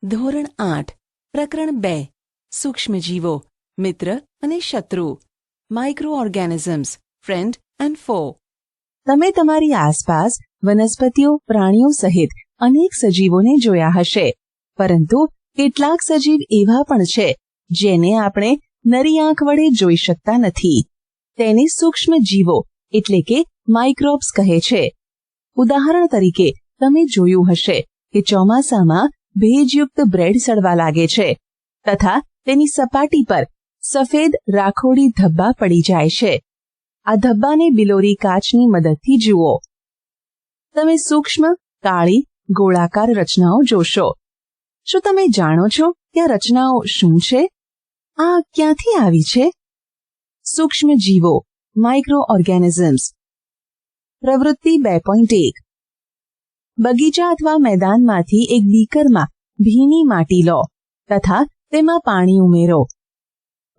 ધોરણ 8 પ્રકરણ 2 સૂક્ષ્મજીવો મિત્ર અને શત્રુ માઇક્રો ઓર્ગેનિઝમ્સ ફ્રેન્ડ એન્ડ ફો. તમે તમારી આસપાસ વનસ્પતિઓ પ્રાણીઓ સહિત અનેક સજીવોને જોયા હશે, પરંતુ કેટલાક સજીવ એવા પણ છે જેને આપણે નરી આંખ વડે જોઈ શકતા નથી. તેને સૂક્ષ્મજીવો એટલે કે માઇક્રોબ્સ કહે છે. ઉદાહરણ તરીકે તમે જોયું હશે કે ચોમાસામાં ભેજયુક્ત બ્રેડ સડવા લાગે છે તથા તેની સપાટી પર સફેદ રાખોડી ધબ્બા પડી જાય છે. આ ધબ્બાને બિલોરી કાચની મદદથી જુઓ. તમે સૂક્ષ્મ કાળી ગોળાકાર રચનાઓ જોશો. શું તમે જાણો છો કે આ રચનાઓ શું છે? આ ક્યાંથી આવી છે? સૂક્ષ્મજીવો માઇક્રો ઓર્ગેનિઝમ્સ. પ્રવૃત્તિ 2.1. બગીચા અથવા મેદાનમાંથી એક બીકરમાં ભીની માટી લો તથા તેમાં પાણી ઉમેરો.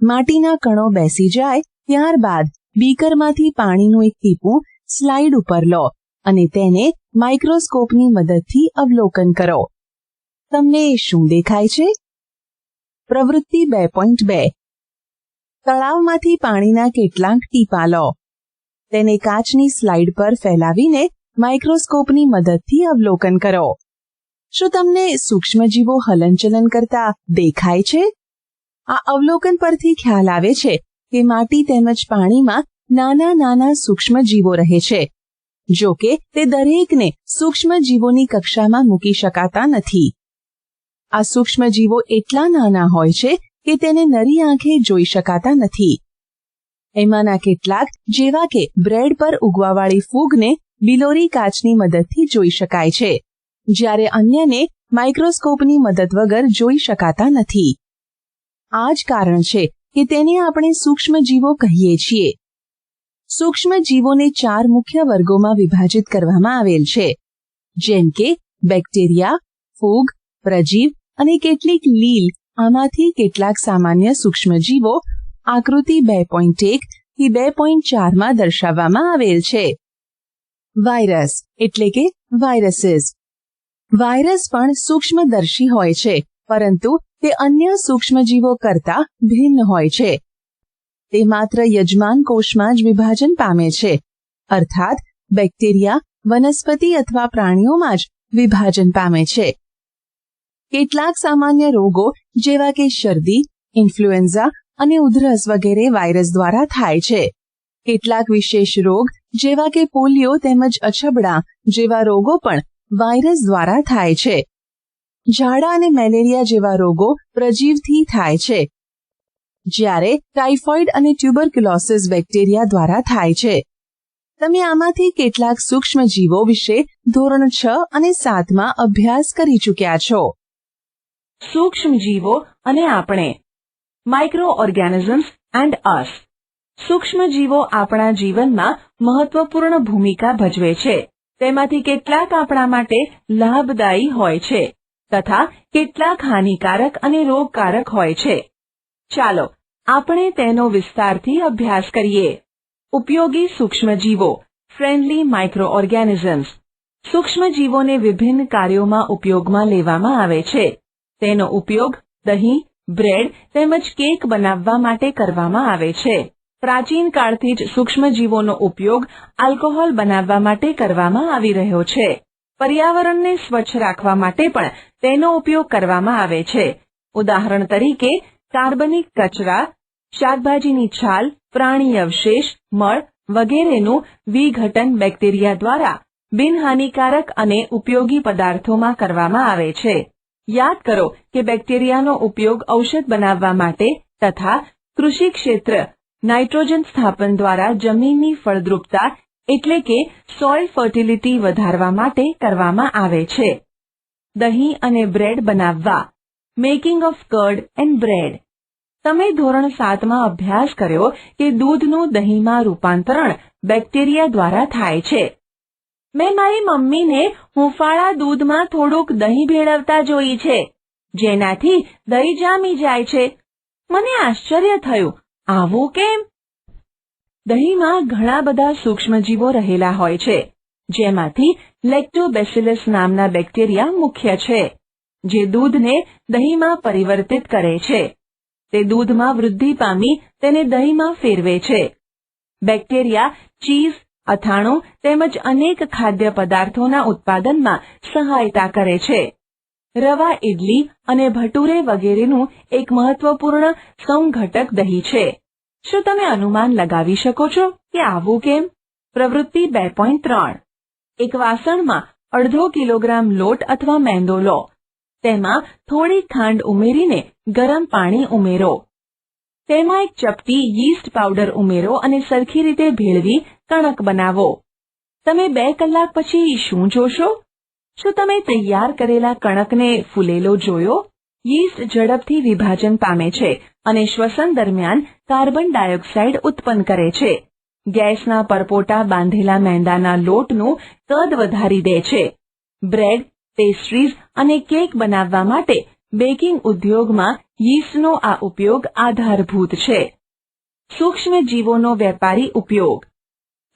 માટીના કણો બેસી જાય ત્યારબાદ બીકરમાંથી પાણીનું એક ટીપું સ્લાઇડ ઉપર લો અને તેને માઇક્રોસ્કોપની મદદથી અવલોકન કરો. તમને શું દેખાય છે? પ્રવૃત્તિ 2.2. તળાવમાંથી પાણીના કેટલાક ટીપાં લો. તેને કાચની સ્લાઇડ પર ફેલાવીને માઇક્રોસ્કોપની મદદથી અવલોકન કરો. શું તમને સૂક્ષ્મજીવો હલનચલન કરતા દેખાય છે? આ અવલોકન પરથી ખ્યાલ આવે છે કે માટી તેમજ પાણીમાં નાના નાના સૂક્ષ્મજીવો રહે છે. જો કે તે દરેકને સૂક્ષ્મજીવોની કક્ષામાં મૂકી શકાતા નથી. આ સૂક્ષ્મજીવો એટલા નાના હોય છે કે તેને નરી આંખે જોઈ શકાતા નથી. એમાંના કેટલાક જેવા કે બ્રેડ પર ઉગવાવાળી ફૂગને બિલોરી કાચની મદદથી જોઈ શકાય છે, જ્યારે અન્યને માઇક્રોસ્કોપની મદદ વગર જોઈ શકાતા નથી. આ જ કારણ છે કે તેને આપણે સૂક્ષ્મજીવો કહીએ છીએ. સૂક્ષ્મજીવોને 4 મુખ્ય વર્ગોમાં વિભાજિત કરવામાં આવેલ છે, જેમ કે બેક્ટેરિયા, ફૂગ, પ્રજીવ અને કેટલીક લીલ. આમાંથી કેટલાક સામાન્ય સૂક્ષ્મજીવો આકૃતિ 2.1 થી 2.4 દર્શાવવામાં આવેલ છે. વાયરસ એટલે કે વાયરસીસ. વાયરસ પણ સૂક્ષ્મદર્શી હોય છે, પરંતુ તે અન્ય સૂક્ષ્મજીવો કરતા ભિન્ન હોય છે. તે માત્ર યજમાન કોષમાં જ વિભાજન પામે છે, અર્થાત બેક્ટેરિયા, વનસ્પતિ અથવા પ્રાણીઓમાં જ વિભાજન પામે છે. કેટલાક સામાન્ય રોગો જેવા કે શરદી, ઇન્ફ્લુએન્ઝા અને ઉધરસ વગેરે વાયરસ દ્વારા થાય છે. કેટલાક વિશેષ રોગ જેવા કે પોલિયો તેમજ અછબડા જેવા રોગો પણ વાયરસ દ્વારા થાય છે. ઝાડા અને મેલેરિયા જેવા રોગો પ્રજીવથી થાય છે, જ્યારે ટાઇફોઇડ અને ટ્યુબરક્યુલોસિસ બેક્ટેરિયા દ્વારા થાય છે. તમે આમાંથી કેટલાક સૂક્ષ્મજીવો વિશે ધોરણ 6 અને 7 અભ્યાસ કરી ચૂક્યા છો. સૂક્ષ્મજીવો અને આપણે. માઇક્રો ઓર્ગેનિઝમ્સ એન્ડ અસ. સૂક્ષ્મજીવો આપણા જીવનમાં મહત્વપૂર્ણ ભૂમિકા ભજવે છે. તેમાંથી કેટલાક આપણા માટે લાભદાયી હોય છે તથા કેટલાક હાનિકારક અને રોગકારક હોય છે. ચાલો આપણે તેનો વિસ્તારથી અભ્યાસ કરીએ. ઉપયોગી સૂક્ષ્મજીવો ફ્રેન્ડલી માઇક્રો ઓર્ગેનિઝમ્સ. સૂક્ષ્મજીવોને વિભિન્ન કાર્યોમાં ઉપયોગમાં લેવામાં આવે છે. તેનો ઉપયોગ દહીં, બ્રેડ તેમજ કેક બનાવવા માટે કરવામાં આવે છે. પ્રાચીન કાળથી જ સૂક્ષ્મજીવોનો ઉપયોગ આલ્કોહોલ બનાવવા માટે કરવામાં આવી રહ્યો છે. પર્યાવરણને સ્વચ્છ રાખવા માટે પણ તેનો ઉપયોગ કરવામાં આવે છે. ઉદાહરણ તરીકે કાર્બનિક કચરા, શાકભાજીની છાલ, પ્રાણી અવશેષ, મળ વગેરેનું વિઘટન બેક્ટેરિયા દ્વારા બિનહાનિકારક અને ઉપયોગી પદાર્થોમાં કરવામાં આવે છે. યાદ કરો કે બેક્ટેરિયાનો ઉપયોગ ઔષધ બનાવવા માટે તથા કૃષિ ક્ષેત્ર નાઇટ્રોજન સ્થાપન દ્વારા જમીનની ફળદ્રુપતા એટલે કે સોઇલ ફર્ટિલિટી વધારવા માટે કરવામાં આવે છે. દહીં અને બ્રેડ બનાવવા. Making of curd and bread. તમે ધોરણ 7 અભ્યાસ કર્યો કે દૂધનું દહીંમાં રૂપાંતરણ બેક્ટેરિયા દ્વારા થાય છે. મેં મારી મમ્મીને હૂંફાળા દૂધમાં થોડુંક દહીં ભેળવતા જોઈ છે, જેનાથી દહીં જામી જાય છે. મને આશ્ચર્ય થયું, આવું કેમ? દહીંમાં ઘણા બધા સૂક્ષ્મજીવો રહેલા હોય છે, જેમાંથી લેક્ટોબેસિલસ નામના બેક્ટેરિયા મુખ્ય છે. જે દૂધને દહીંમાં પરિવર્તિત કરે છે. તે દૂધમાં વૃદ્ધિ પામી તેને દહીંમાં ફેરવે છે. બેક્ટેરિયા ચીઝ, અથાણું તેમજ અનેક ખાદ્ય પદાર્થોના ઉત્પાદનમાં સહાયતા કરે છે. રવા ઇડલી અને ભટુરે વગેરેનું એક મહત્વપૂર્ણ સંઘટક દહીં છે. શું તમે અનુમાન લગાવી શકો છો કે આવું કેમ? પ્રવૃત્તિ 2.3. એક વાસણમાં અડધો કિલોગ્રામ લોટ અથવા મેંદો લો. તેમાં થોડી ખાંડ ઉમેરીને ગરમ પાણી ઉમેરો. તેમાં એક ચપટી યીસ્ટ પાવડર ઉમેરો અને સરખી રીતે ભેળવી કણક બનાવો. તમે 2 કલાક પછી શું જોશો? શું તમે તૈયાર કરેલા કણકને ફૂલેલો જોયો? યીસ્ટ ઝડપથી વિભાજન પામે છે અને શ્વસન દરમિયાન કાર્બન ડાયોક્સાઇડ ઉત્પન્ન કરે છે. ગેસના પરપોટા બાંધેલા મેંદાના લોટનું કદ વધારી દે છે. બ્રેડ, પેસ્ટ્રીઝ અને કેક બનાવવા માટે બેકિંગ ઉદ્યોગમાં યીસ્ટનો આ ઉપયોગ આધારભૂત છે. સૂક્ષ્મ જીવોનો વેપારી ઉપયોગ.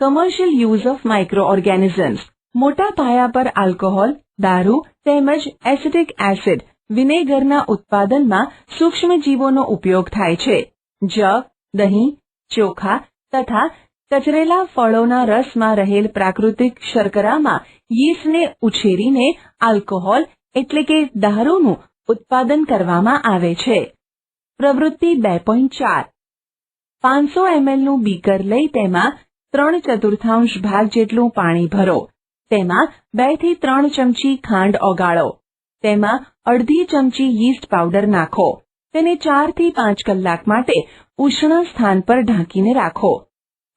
Commercial use of micro organisms. મોટા પાયા પર આલ્કોહોલ, દારૂ તેમજ એસિટિક એસિડ, વિનેગરના ઉત્પાદનમાં સૂક્ષ્મજીવોનો ઉપયોગ થાય છે. જવ, દહીં, ચોખા તથા કચરેલા ફળોના રસમાં રહેલ પ્રાકૃતિક શર્કરામાં યીસ્ટને ઉછેરીને આલ્કોહોલ એટલે કે દારૂનું ઉત્પાદન કરવામાં આવે છે. પ્રવૃત્તિ 2.4. 500 mlનું બીકર લઈ તેમાં 3/4 ભાગ જેટલું પાણી ભરો. તેમાં 2 થી 3 ચમચી ખાંડ ઓગાળો. તેમાં અડધી ચમચી યીસ્ટ પાવડર નાખો. તેને 4 થી 5 કલાક માટે ઉષ્ણ સ્થાન પર ઢાંકીને રાખો.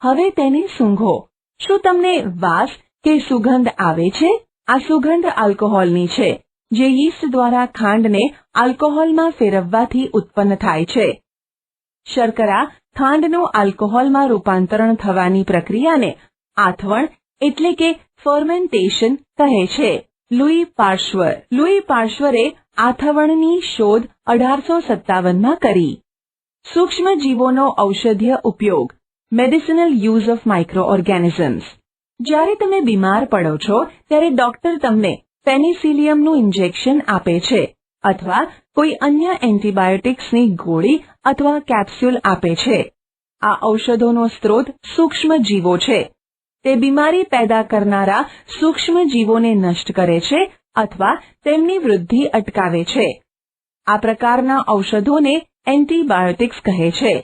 હવે તેને સૂંઘો. શું તમને વાસ કે સુગંધ આવે છે? આ સુગંધ આલ્કોહોલની છે, જે યીસ્ટ દ્વારા ખાંડને આલ્કોહોલમાં ફેરવવાથી ઉત્પન્ન થાય છે. શર્કરા ખાંડનું આલ્કોહોલમાં રૂપાંતરણ થવાની પ્રક્રિયાને આથવણ એટલે કે ફર્મેન્ટેશન કહે છે. લુઈ પાર્શ્વરે આથવણની શોધ 1857માં કરી. સૂક્ષ્મજીવોનો ઔષધીય ઉપયોગ. Medicinal use of micro organisms. જ્યારે તમે બીમાર પડો છો ત્યારે ડોક્ટર તમને પેનિસિલિયમનું ઇન્જેક્શન આપે છે અથવા કોઈ અન્ય એન્ટિબાયોટિક્સની ગોળી અથવા કેપ્સ્યુલ આપે છે. આ ઔષધોનો સ્ત્રોત સૂક્ષ્મજીવો છે. તે બીમારી પેદા કરનારા સૂક્ષ્મજીવોને નષ્ટ કરે છે અથવા તેમની વૃદ્ધિ અટકાવે છે. આ પ્રકારના ઔષધોને એન્ટિબાયોટિક્સ કહે છે.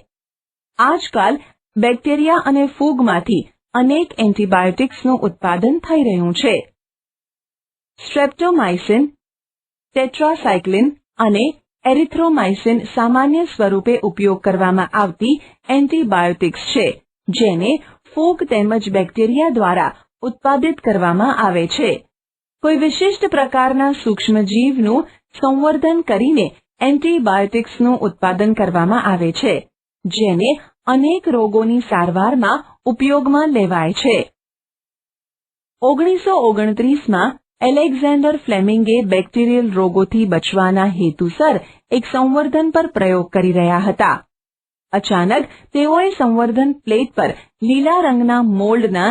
આજકાલ બેક્ટેરિયા અને ફૂગમાંથી અનેક એન્ટિબાયોટિક્સનું ઉત્પાદન થઈ રહ્યું છે. સ્ટ્રેપ્ટોમાઇસિન, ટેટ્રાસાઇક્લિન અને એરિથ્રોમાઇસિન સામાન્ય સ્વરૂપે ઉપયોગ કરવામાં આવતી એન્ટિબાયોટિક્સ છે, જેને ફૂગ તેમજ બેક્ટેરિયા દ્વારા ઉત્પાદિત કરવામાં આવે છે. કોઈ વિશિષ્ટ પ્રકારના સૂક્ષ્મજીવનું સંવર્ધન કરીને એન્ટિબાયોટિક્સનું ઉત્પાદન કરવામાં આવે છે, જેને અનેક રોગોની સારવારમાં ઉપયોગમાં લેવાય છે. 1929માં એલેક્ઝાન્ડર ફ્લેમિંગે બેક્ટેરિયલ રોગોથી બચવાના હેતુસર એક સંવર્ધન પર પ્રયોગ કરી રહ્યા હતા. અચાનક તેઓએ સંવર્ધન પ્લેટ પર લીલા રંગના મોલ્ડના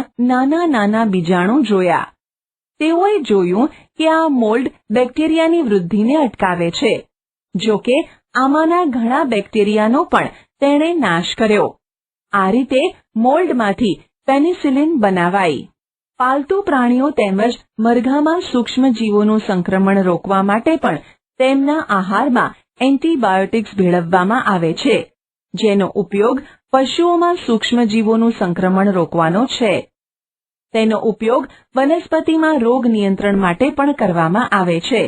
નાના બીજાણુ જોયા. તેઓએ જોયું કે આ મોલ્ડ બેક્ટેરિયાની વૃદ્ધિને અટકાવે છે. જો કે આમાંના ઘણા બેક્ટેરિયાનો પણ તેણે નાશ કર્યો. આ રીતે મોલ્ડમાંથી પેનિસિલિન બનાવાઈ. પાલતુ પ્રાણીઓ તેમજ મરઘામાં સૂક્ષ્મજીવોનું સંક્રમણ રોકવા માટે પણ તેમના આહારમાં એન્ટિબાયોટિક્સ ભેળવવામાં આવે છે, જેનો ઉપયોગ પશુઓમાં સૂક્ષ્મજીવોનું સંક્રમણ રોકવાનો છે. તેનો ઉપયોગ વનસ્પતિમાં રોગ નિયંત્રણ માટે પણ કરવામાં આવે છે.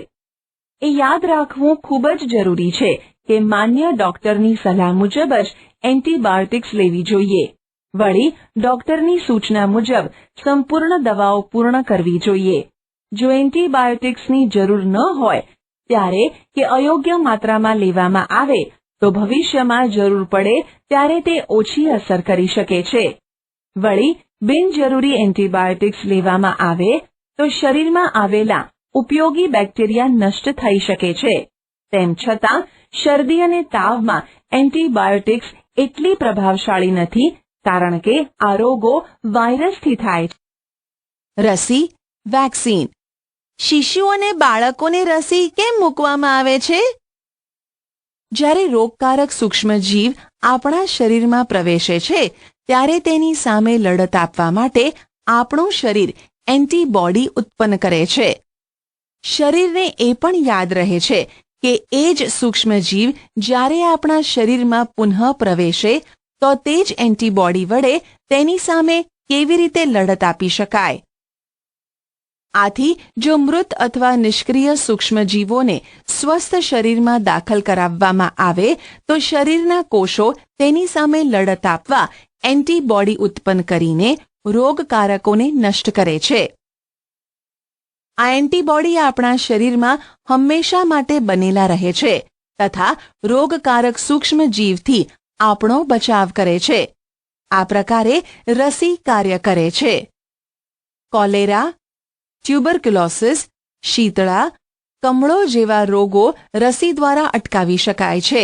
એ યાદ રાખવું ખૂબ જ જરૂરી છે કે માન્ય ડોક્ટરની સલાહ મુજબ જ એન્ટિબાયોટિક્સ લેવી જોઈએ. વળી ડોક્ટરની સૂચના મુજબ સંપૂર્ણ દવાઓ પૂર્ણ કરવી જોઈએ. જો એન્ટિબાયોટિક્સની જરૂર ન હોય ત્યારે કે અયોગ્ય માત્રામાં લેવામાં આવે તો ભવિષ્યમાં જરૂર પડે ત્યારે તે ઓછી અસર કરી શકે છે. વળી બિનજરૂરી એન્ટિબાયોટિક્સ લેવામાં આવે તો શરીરમાં આવેલા ઉપયોગી બેક્ટેરિયા નષ્ટ થઈ શકે છે. તેમ છતાં શરદી અને તાવમાં એન્ટિબાયોટિક્સ એટલી પ્રભાવશાળી નથી, કારણ કે આ રોગો વાયરસથી થાય છે. રસી, વેક્સિન. શિશુ અને બાળકોને રસી કેમ મૂકવામાં આવે છે? જ્યારે રોગકારક સૂક્ષ્મજીવ આપણા શરીરમાં પ્રવેશે છે ત્યારે તેની સામે લડત આપવા માટે આપણું શરીર એન્ટીબોડી ઉત્પન્ન કરે છે. શરીરને એ પણ યાદ રહે છે કે એ જ સૂક્ષ્મજીવ જ્યારે આપણા શરીરમાં પુનઃ પ્રવેશે તો તે જ એન્ટીબોડી વડે તેની સામે કેવી રીતે લડત આપી શકાય. આથી જો મૃત અથવા નિષ્ક્રિય સૂક્ષ્મજીવોને સ્વસ્થ શરીરમાં દાખલ કરાવવામાં આવે તો શરીરના કોષો તેની સામે લડત આપવા એન્ટીબોડી ઉત્પન્ન કરીને રોગકારકોને નષ્ટ કરે છે. આ એન્ટીબોડી આપણા શરીરમાં હંમેશા માટે બનેલા રહે છે તથા રોગકારક સૂક્ષ્મજીવથી આપણો બચાવ કરે છે. આ પ્રકારે રસી કાર્ય કરે છે. કોલેરા, ટ્યુબરક્યુલોસિસ, શીતળા, કમળો જેવા રોગો રસી દ્વારા અટકાવી શકાય છે.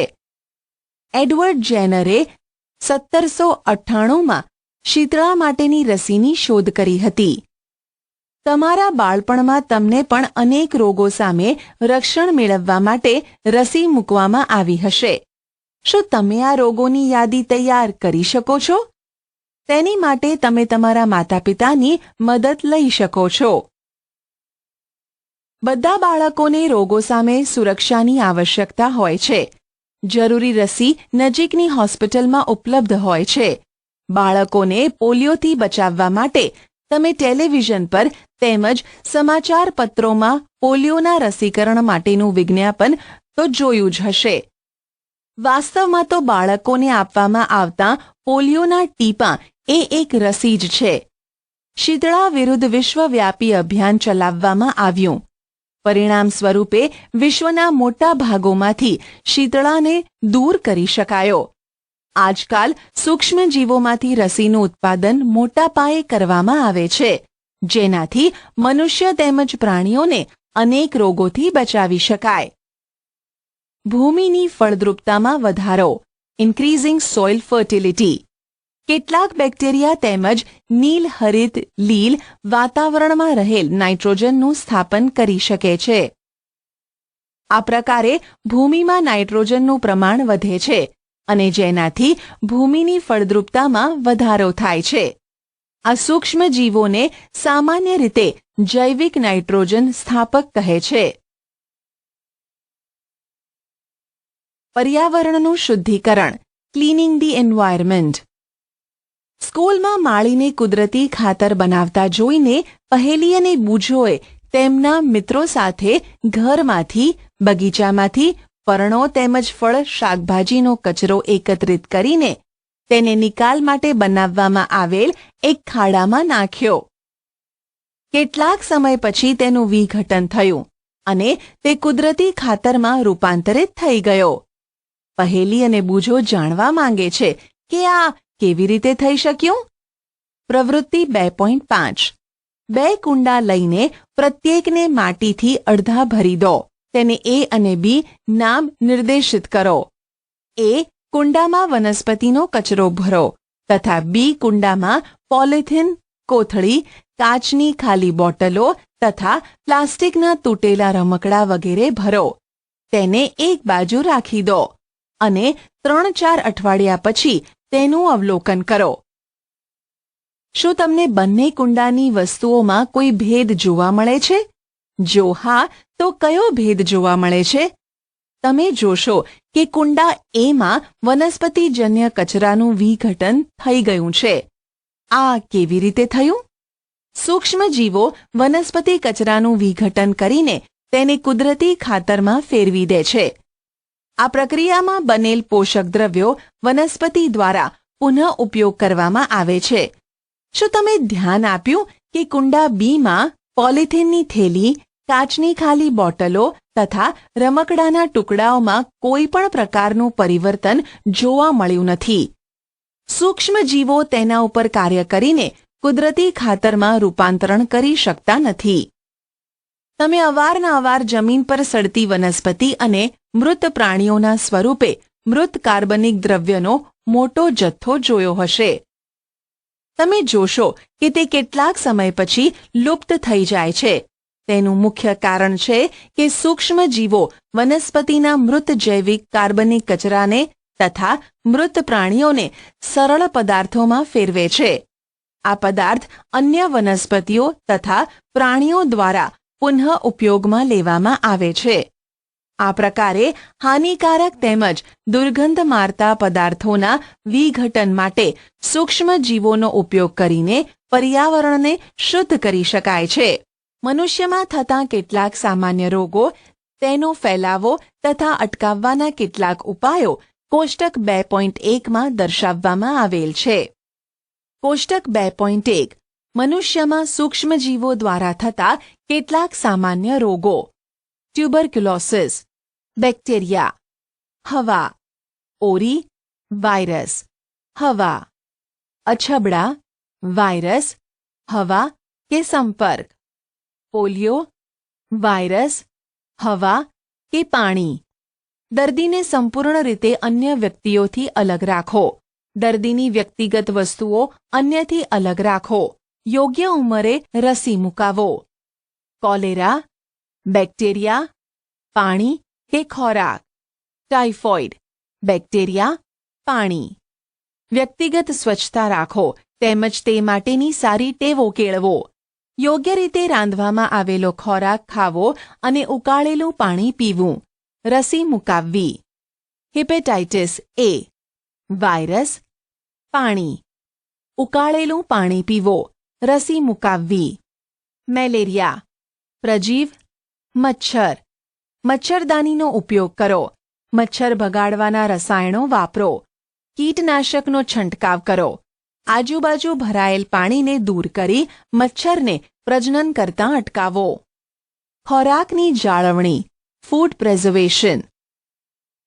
એડવર્ડ જેનરે 1798માં શીતળા માટેની રસીની શોધ કરી હતી. તમારા બાળપણમાં તમને પણ અનેક રોગો સામે રક્ષણ મેળવવા માટે રસી મૂકવામાં આવી હશે. શું તમે આ રોગોની યાદી તૈયાર કરી શકો છો? તેની માટે તમે તમારા માતાપિતાની મદદ લઈ શકો છો. બધા બાળકોને રોગો સામે સુરક્ષાની આવશ્યકતા હોય છે. જરૂરી રસી નજીકની હોસ્પિટલમાં ઉપલબ્ધ હોય છે. બાળકોને પોલિયોથી બચાવવા માટે તમે ટેલિવિઝન પર તેમજ સમાચાર પત્રોમાં પોલિયોના રસીકરણ માટેનું વિજ્ઞાપન તો જોયું જ હશે. વાસ્તવમાં તો બાળકોને આપવામાં આવતા પોલિયોના ટીપાં એ એક રસી જ છે. શીતળા વિરુદ્ધ વિશ્વવ્યાપી અભિયાન ચલાવવામાં આવ્યું. પરિણામ સ્વરૂપે વિશ્વના મોટા ભાગોમાંથી શીતળાને દૂર કરી શકાયો. આજકાલ સૂક્ષ્મજીવોમાંથી રસીનું ઉત્પાદન મોટા પાયે કરવામાં આવે છે, જેનાથી મનુષ્ય તેમજ પ્રાણીઓને અનેક રોગોથી બચાવી શકાય. ભૂમિની ફળદ્રુપતામાં વધારો, ઇન્ક્રીઝિંગ સોઇલ ફર્ટિલિટી. કેટલાક બેક્ટેરિયા તેમજ નીલહરિત લીલ વાતાવરણમાં રહેલ નાઇટ્રોજનનું સ્થાપન કરી શકે છે. આ પ્રકારે ભૂમિમાં નાઇટ્રોજનનું પ્રમાણ વધે છે અને જેનાથી ભૂમિની ફળદ્રુપતામાં વધારો થાય છે. આ સૂક્ષ્મજીવોને સામાન્ય રીતે જૈવિક નાઇટ્રોજન સ્થાપક કહે છે. પર્યાવરણનું શુદ્ધિકરણ, ક્લીનિંગ ધી એન્વાયરમેન્ટ. સ્કૂલમાં માળીને કુદરતી ખાતર બનાવતા જોઈને પહેલી અને બૂજોએ તેમના મિત્રો સાથે ઘરમાંથી, બગીચામાંથી ફળનો તેમજ ફળ શાકભાજીનો કચરો એકત્રિત કરીને તેને નિકાલ માટે બનાવવામાં આવેલ એક ખાડામાં નાખ્યો. કેટલાક સમય પછી તેનું વિઘટન થયું અને તે કુદરતી ખાતરમાં રૂપાંતરિત થઈ ગયો. પહેલી અને બૂજો જાણવા માંગે છે કે આ કેવી રીતે થઈ શક્યું? પ્રવૃત્તિ 2.5. 2 કુંડા લઈને પ્રત્યેકને માટીથી અડધા ભરી દો. તેને A અને B નામ નિર્દેશિત કરો. A કુંડામાં વનસ્પતિનો કચરો ભરો તથા B કુંડામાં પોલિથીન, કોથળી, કાચની ખાલી બોટલો તથા પ્લાસ્ટિકના તૂટેલા રમકડા વગેરે ભરો. તેને એક બાજુ રાખી દો અને 3-4 અઠવાડિયા પછી તેનું અવલોકન કરો. શું તમને બંને કુંડાની વસ્તુઓમાં કોઈ ભેદ જોવા મળે છે? જો હા, તો કયો ભેદ જોવા મળે છે? તમે જોશો કે કુંડા એમાં વનસ્પતિજન્ય કચરાનું વિઘટન થઈ ગયું છે. આ કેવી રીતે થયું? સૂક્ષ્મજીવો વનસ્પતિ કચરાનું વિઘટન કરીને તેને કુદરતી ખાતરમાં ફેરવી દે છે. આ પ્રક્રિયામાં બનેલ પોષક દ્રવ્યો વનસ્પતિ દ્વારા પુનઃ ઉપયોગ કરવામાં આવે છે. શું તમે ધ્યાન આપ્યું કે કુંડા બીમાં પોલિથીનની થેલી, કાચની ખાલી બોટલો તથા રમકડાના ટુકડાઓમાં કોઈ પણ પ્રકારનું પરિવર્તન જોવા મળ્યું નથી. સૂક્ષ્મજીવો તેના ઉપર કાર્ય કરીને કુદરતી ખાતરમાં રૂપાંતરણ કરી શકતા નથી. તમે અવારનવાર જમીન પર સડતી વનસ્પતિ અને મૃત પ્રાણીઓના સ્વરૂપે મૃત કાર્બનિક દ્રવ્યનો મોટો જથ્થો જોયો હશે. તમે જોશો કે તે કેટલાક સમય પછી લુપ્ત થઈ જાય છે તેનું મુખ્ય કારણ છે કે સૂક્ષ્મ જીવો વનસ્પતિના મૃત જૈવિક કાર્બનિક કચરાને તથા મૃત પ્રાણીઓને સરળ પદાર્થોમાં ફેરવે છે. આ પદાર્થ અન્ય વનસ્પતિઓ તથા પ્રાણીઓ દ્વારા પુનઃ ઉપયોગમાં લેવામાં આવે છે. આ પ્રકારે હાનિકારક તેમજ દુર્ગંધ મારતા પદાર્થોના વિઘટન માટે સૂક્ષ્મ જીવોનો ઉપયોગ કરીને પર્યાવરણને શુદ્ધ કરી શકાય છે. મનુષ્યમાં થતા કેટલાક સામાન્ય રોગો, તેનો ફેલાવો તથા અટકાવવાના કેટલાક ઉપાયો કોષ્ટક 2.1માં દર્શાવવામાં આવેલ છે. કોષ્ટક 2.1 મનુષ્યમાં સૂક્ષ્મજીવો દ્વારા થતા કેટલાક સામાન્ય રોગો. ટ્યુબરક્યુલોસિસ, બેક્ટેરિયા, હવા, ઓરી, વાયરસ, હવા, અછબડા, વાયરસ, હવા કે સંપર્ક, પોલિયો, વાયરસ, હવા કે પાણી. દર્દીને સંપૂર્ણ રીતે અન્ય વ્યક્તિઓથી અલગ રાખો. દર્દીની વ્યક્તિગત વસ્તુઓ અન્યથી અલગ રાખો. યોગ્ય ઉંમરે રસી મુકાવો. કોલેરા, બેક્ટેરિયા, પાણી કે ખોરાક, ટાઇફોઇડ, બેક્ટેરિયા, પાણી. વ્યક્તિગત સ્વચ્છતા રાખો તેમજ તે માટેની સારી ટેવો કેળવો. યોગ્ય રીતે રાંધવામાં આવેલો ખોરાક ખાવો અને ઉકાળેલું પાણી પીવું. રસી મુકાવવી. હિપેટાઇટિસ એ, વાયરસ, પાણી, ઉકાળેલું પાણી પીવો. રસી મુકાવવી. મેલેરિયા, પ્રજીવ, મચ્છર. મચ્છરદાનીનો ઉપયોગ કરો. મચ્છર ભગાડવાના રસાયણો વાપરો. કીટનાશકનો છંટકાવ કરો. આજુબાજુ ભરાયેલ પાણીને દૂર કરી મચ્છરને પ્રજનન કરતાં અટકાવો. ખોરાકની જાળવણી, ફૂડ પ્રેઝર્વેશન.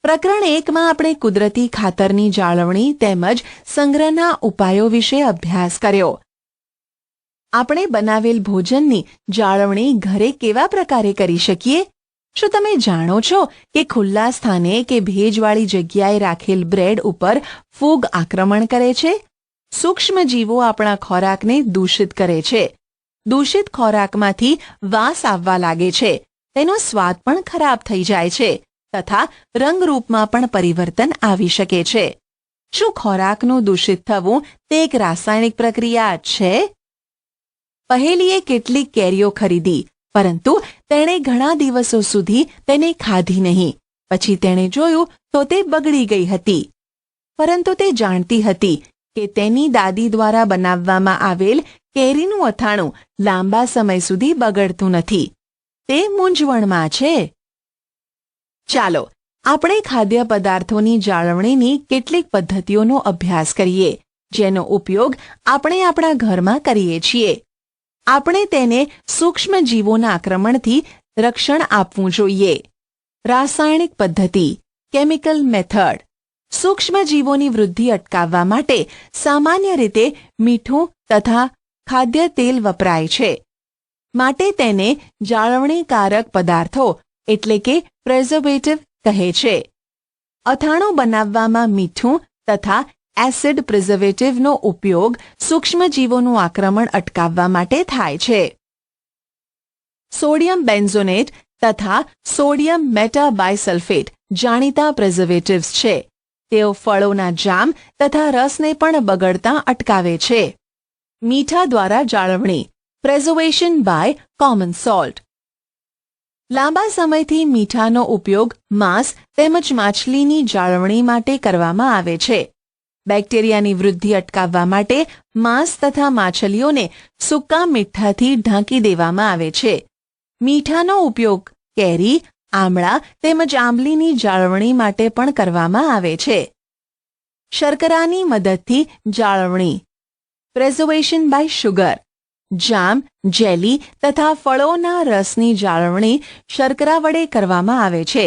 પ્રકરણ 1માં આપણે કુદરતી ખાતરની જાળવણી તેમજ સંગ્રહના ઉપાયો વિશે અભ્યાસ કર્યો. આપણે બનાવેલ ભોજનની જાળવણી ઘરે કેવા પ્રકારે કરી શકીએ? શું તમે જાણો છો કે ખુલ્લા સ્થાને કે ભેજવાળી જગ્યાએ રાખેલ બ્રેડ ઉપર ફૂગ આક્રમણ કરે છે? સૂક્ષ્મજીવો આપણા ખોરાકને દૂષિત કરે છે. દૂષિત ખોરાકમાંથી વાસ આવવા લાગે છે. તેનો સ્વાદ પણ ખરાબ થઈ જાય છે તથા રંગરૂપમાં પણ પરિવર્તન આવી શકે છે. શું ખોરાકનું દૂષિત થવું તે એક રાસાયણિક પ્રક્રિયા છે? પહેલીએ કેટલીક કેરીઓ ખરીદી, પરંતુ તેણે ઘણા દિવસો સુધી તેને ખાધી નહીં. પછી તેણે જોયું તો તે બગડી ગઈ હતી. પરંતુ તે જાણતી હતી કે તેની દાદી દ્વારા બનાવવામાં આવેલ કેરીનું અથાણું લાંબા સમય સુધી બગડતું નથી. તે મૂંઝવણમાં છે. ચાલો આપણે ખાદ્ય પદાર્થોની જાળવણીની કેટલીક પદ્ધતિઓનો અભ્યાસ કરીએ, જેનો ઉપયોગ આપણે આપણા ઘરમાં કરીએ છીએ. આપણે તેને સૂક્ષ્મજીવોના આક્રમણથી રક્ષણ આપવું જોઈએ. રાસાયણિક પદ્ધતિ, કેમિકલ મેથડ. સૂક્ષ્મજીવોની વૃદ્ધિ અટકાવવા માટે સામાન્ય રીતે મીઠું તથા ખાદ્ય તેલ વપરાય છે. માટે તેને જાળવણીકારક પદાર્થો એટલે કે પ્રેઝર્વેટિવ કહે છે. અથાણું બનાવવામાં મીઠું તથા એસિડ પ્રિઝર્વેટિવનો ઉપયોગ સૂક્ષ્મજીવોનું આક્રમણ અટકાવવા માટે થાય છે. સોડિયમ બેન્ઝોનેટ તથા સોડિયમ મેટાબાયસલ્ફેટ જાણીતા પ્રિઝર્વેટિવ્સ છે. તેઓ ફળોના જામ તથા રસને પણ બગડતા અટકાવે છે. મીઠા દ્વારા જાળવણી, પ્રેઝર્વેશન બાય કોમન સોલ્ટ. લાંબા સમયથી મીઠાનો ઉપયોગ માંસ તેમજ માછલીની જાળવણી માટે કરવામાં આવે છે. બેક્ટેરિયાની વૃદ્ધિ અટકાવવા માટે માંસ તથા માછલીઓને સૂકા મીઠાથી ઢાંકી દેવામાં આવે છે. મીઠાનો ઉપયોગ કેરી, આમળા તેમજ આંબલીની જાળવણી માટે પણ કરવામાં આવે છે. શર્કરાની મદદથી જાળવણી, પ્રેઝર્વેશન બાય શુગર. જામ, જેલી તથા ફળોના રસની જાળવણી શર્કરા વડે કરવામાં આવે છે.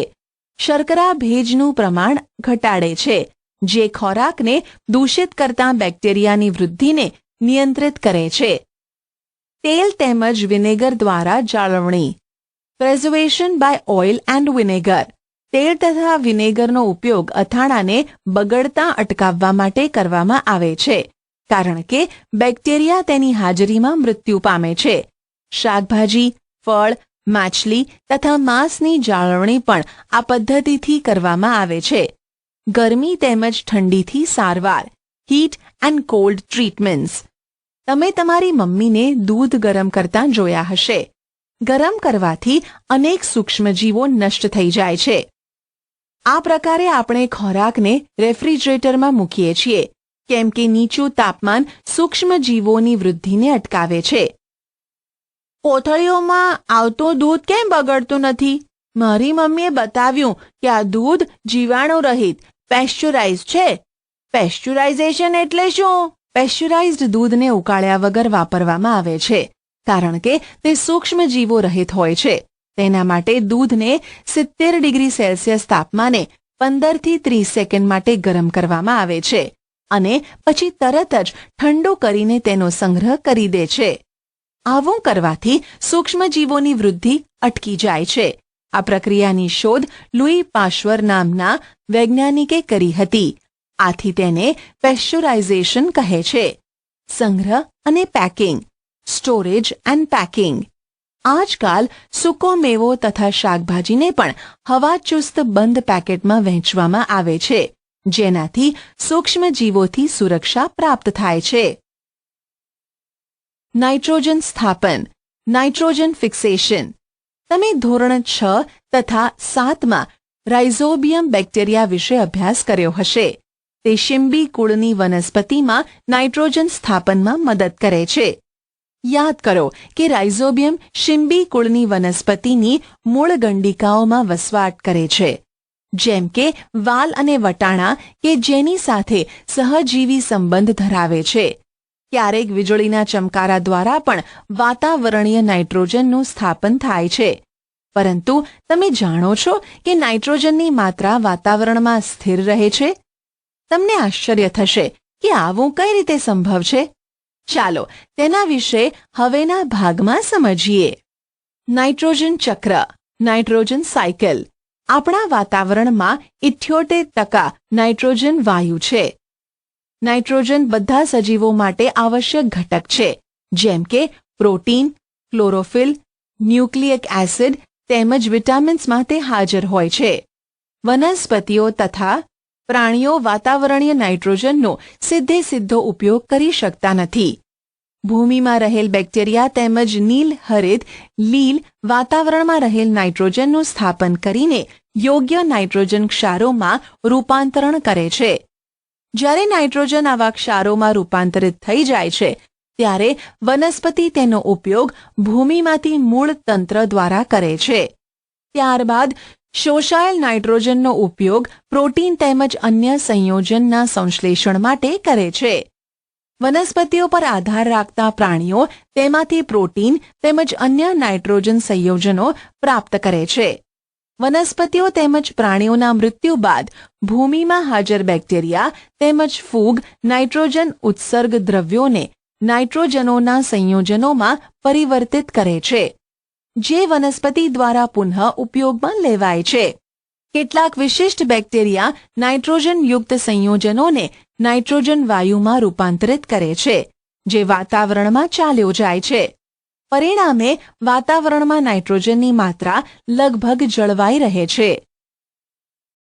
શર્કરા ભેજનું પ્રમાણ ઘટાડે છે, જે ખોરાકને દૂષિત કરતા બેક્ટેરિયાની વૃદ્ધિને નિયંત્રિત કરે છે. તેલ તેમજ વિનેગર દ્વારા જાળવણી, પ્રેઝર્વેશન બાય ઓઇલ એન્ડ વિનેગર. તેલ તથા વિનેગરનો ઉપયોગ અથાણાને બગડતા અટકાવવા માટે કરવામાં આવે છે, કારણ કે બેક્ટેરિયા તેની હાજરીમાં મૃત્યુ પામે છે. શાકભાજી, ફળ, માછલી તથા માંસની જાળવણી પણ આ પદ્ધતિથી કરવામાં આવે છે. ગરમી તેમજ ઠંડીથી સારવાર, હીટ એન્ડ કોલ્ડ ટ્રીટમેન્ટ્સ. તમે તમારી મમ્મીને દૂધ ગરમ કરતા જોયા હશે. ગરમ કરવાથી અનેક સૂક્ષ્મજીવો નષ્ટ થઈ જાય છે. આ પ્રકારે આપણે ખોરાકને રેફ્રિજરેટરમાં મૂકીએ છીએ, કેમ કે નીચું તાપમાન સૂક્ષ્મજીવોની વૃદ્ધિને અટકાવે છે. કોથળીઓમાં આવતું દૂધ કેમ બગડતું નથી? મારી મમ્મીએ બતાવ્યું કે આ દૂધ જીવાણુ રહિત પેસ્ચ્યુરાઇઝ છે. પેસ્ચ્યુરાઇઝેશન એટલે શું? પેસ્ચ્યુરાઇઝ્ડ દૂધને ઉકાળ્યા વગર વાપરવામાં આવે છે, કારણ કે તે સૂક્ષ્મજીવો રહિત હોય છે. તેના માટે દૂધને 70 ડિગ્રી સેલ્સિયસ તાપમાને 15 થી 30 સેકન્ડ માટે ગરમ કરવામાં આવે છે અને પછી તરત જ ઠંડુ કરીને તેનો સંગ્રહ કરી દે છે. આવું કરવાથી સૂક્ષ્મજીવોની વૃદ્ધિ અટકી જાય છે. આ પ્રક્રિયાની શોધ લુઈ પાશ્ચર નામના વૈજ્ઞાનિકે કરી હતી. આથી તેને પેસ્ચ્યુરાઇઝેશન કહે છે. સંગ્રહ અને પેકિંગ, સ્ટોરેજ એન્ડ પેકિંગ. આજકાલ સૂકો મેવો તથા શાકભાજીને પણ હવાચુસ્ત બંધ પેકેટમાં વહેંચવામાં આવે છે, જેનાથી સૂક્ષ્મજીવોથી સુરક્ષા પ્રાપ્ત થાય છે. નાઇટ્રોજન સ્થાપન, નાઇટ્રોજન ફિક્સેશન. તમે ધોરણ 6 તથા 7માં રાઇઝોબિયમ બેક્ટેરિયા વિશે અભ્યાસ કર્યો હશે. તે શિંબી કુળની વનસ્પતિમાં નાઇટ્રોજન સ્થાપનમાં મદદ કરે છે. યાદ કરો કે રાઇઝોબિયમ શિંબી કુળની વનસ્પતિની મૂળ ગંડિકાઓમાં વસવાટ કરે છે, જેમ કે વાલ અને વટાણા કે જેની સાથે સહજીવી સંબંધ ધરાવે છે. ક્યારેક વીજળીના ચમકારા દ્વારા પણ વાતાવરણીય નાઇટ્રોજનનું સ્થાપન થાય છે. પરંતુ તમે જાણો છો કે નાઇટ્રોજનની માત્રા વાતાવરણમાં સ્થિર રહે છે? તમને આશ્ચર્ય થશે કે આવું કઈ રીતે સંભવ છે. ચાલો તેના વિશે હવેના ભાગમાં સમજીએ. નાઇટ્રોજન ચક્ર, નાઇટ્રોજન સાયકલ. આપણા વાતાવરણમાં 78% નાઇટ્રોજન વાયુ છે. નાઇટ્રોજન બધા સજીવો માટે આવશ્યક ઘટક છે, જેમ કે પ્રોટીન, ક્લોરોફિલ, ન્યુક્લિયક એસિડ તેમજ વિટામિન્સમાં તે હાજર હોય છે. વનસ્પતિઓ તથા પ્રાણીઓ વાતાવરણીય નાઇટ્રોજનનો સીધો ઉપયોગ કરી શકતા નથી. ભૂમિમાં રહેલ બેક્ટેરિયા તેમજ નીલહરિત લીલ વાતાવરણમાં રહેલ નાઇટ્રોજનનું સ્થાપન કરીને યોગ્ય નાઇટ્રોજન ક્ષારોમાં રૂપાંતરણ કરે છે. જ્યારે નાઇટ્રોજન આવા ક્ષારોમાં રૂપાંતરિત થઈ જાય છે, ત્યારે વનસ્પતિ તેનો ઉપયોગ ભૂમિમાંથી મૂળ તંત્ર દ્વારા કરે છે. ત્યારબાદ શોષાયેલ નાઇટ્રોજનનો ઉપયોગ પ્રોટીન તેમજ અન્ય સંયોજનના સંશ્લેષણ માટે કરે છે. વનસ્પતિઓ પર આધાર રાખતા પ્રાણીઓ તેમાંથી પ્રોટીન તેમજ અન્ય નાઇટ્રોજન સંયોજનો પ્રાપ્ત કરે છે. વનસ્પતિઓ તેમજ પ્રાણીઓના મૃત્યુ બાદ ભૂમિમાં હાજર બેક્ટેરિયા તેમજ ફૂગ નાઇટ્રોજન ઉત્સર્ગ દ્રવ્યોને નાઇટ્રોજનોના સંયોજનોમાં પરિવર્તિત કરે છે, જે વનસ્પતિ દ્વારા પુનઃ ઉપયોગમાં લેવાય છે. કેટલાક વિશિષ્ટ બેક્ટેરિયા નાઇટ્રોજનયુક્ત સંયોજનોને નાઇટ્રોજન વાયુમાં રૂપાંતરિત કરે છે, જે વાતાવરણમાં ચાલ્યો જાય છે. પરિણામે વાતાવરણમાં નાઇટ્રોજનની માત્રા લગભગ જળવાઈ રહે છે.